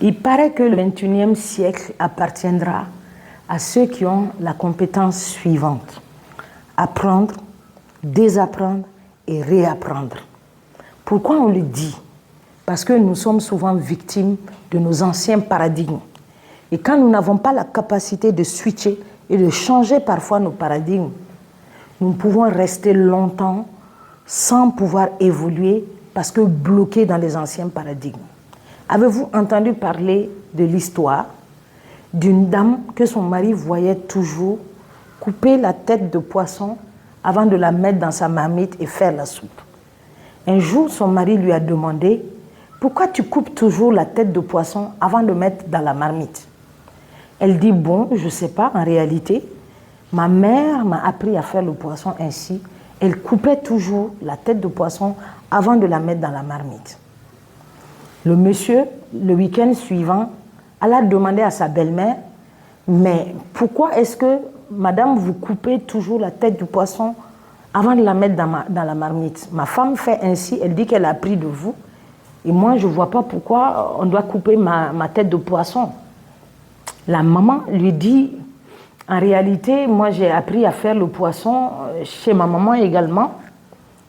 Il paraît que le 21e siècle appartiendra à ceux qui ont la compétence suivante: apprendre, désapprendre et réapprendre. Pourquoi on le dit? Parce que nous sommes souvent victimes de nos anciens paradigmes. Et quand nous n'avons pas la capacité de switcher et de changer parfois nos paradigmes, nous pouvons rester longtemps sans pouvoir évoluer parce que bloqués dans les anciens paradigmes. Avez-vous entendu parler de l'histoire d'une dame que son mari voyait toujours couper la tête de poisson avant de la mettre dans sa marmite et faire la soupe? Un jour, son mari lui a demandé: pourquoi tu coupes toujours la tête de poisson avant de mettre dans la marmite? Elle dit: bon, je ne sais pas, en réalité, ma mère m'a appris à faire le poisson ainsi. Elle coupait toujours la tête de poisson avant de la mettre dans la marmite. Le monsieur, le week-end suivant, alla demander à sa belle-mère: mais pourquoi est-ce que, madame, vous coupez toujours la tête du poisson avant de la mettre dans la marmite? Ma femme fait ainsi, elle dit qu'elle a appris de vous. Et moi, je ne vois pas pourquoi on doit couper ma tête de poisson. La maman lui dit: en réalité, moi, j'ai appris à faire le poisson chez ma maman également.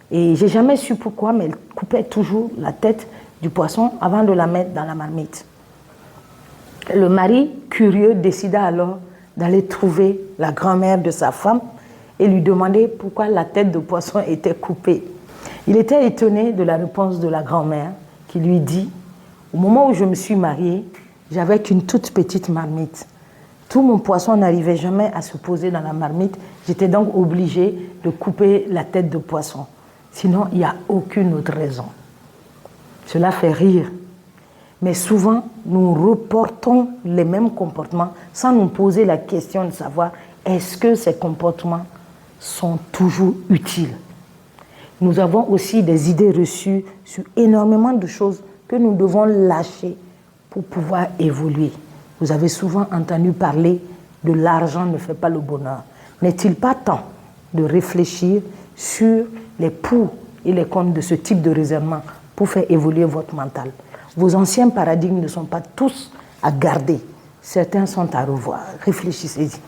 Et je n'ai jamais su pourquoi, mais elle coupait toujours la tête du poisson avant de la mettre dans la marmite. Le mari, curieux, décida alors d'aller trouver la grand-mère de sa femme et lui demander pourquoi la tête de poisson était coupée. Il était étonné de la réponse de la grand-mère qui lui dit: au moment où je me suis mariée, j'avais qu'une toute petite marmite. Tout mon poisson n'arrivait jamais à se poser dans la marmite. J'étais donc obligée de couper la tête de poisson. Sinon, il n'y a aucune autre raison. Cela fait rire. Mais souvent, nous reportons les mêmes comportements sans nous poser la question de savoir est-ce que ces comportements sont toujours utiles. Nous avons aussi des idées reçues sur énormément de choses que nous devons lâcher pour pouvoir évoluer. Vous avez souvent entendu parler de l'argent ne fait pas le bonheur. N'est-il pas temps de réfléchir sur les pour et les contre de ce type de raisonnement pour faire évoluer votre mental? Vos anciens paradigmes ne sont pas tous à garder. Certains sont à revoir. Réfléchissez-y.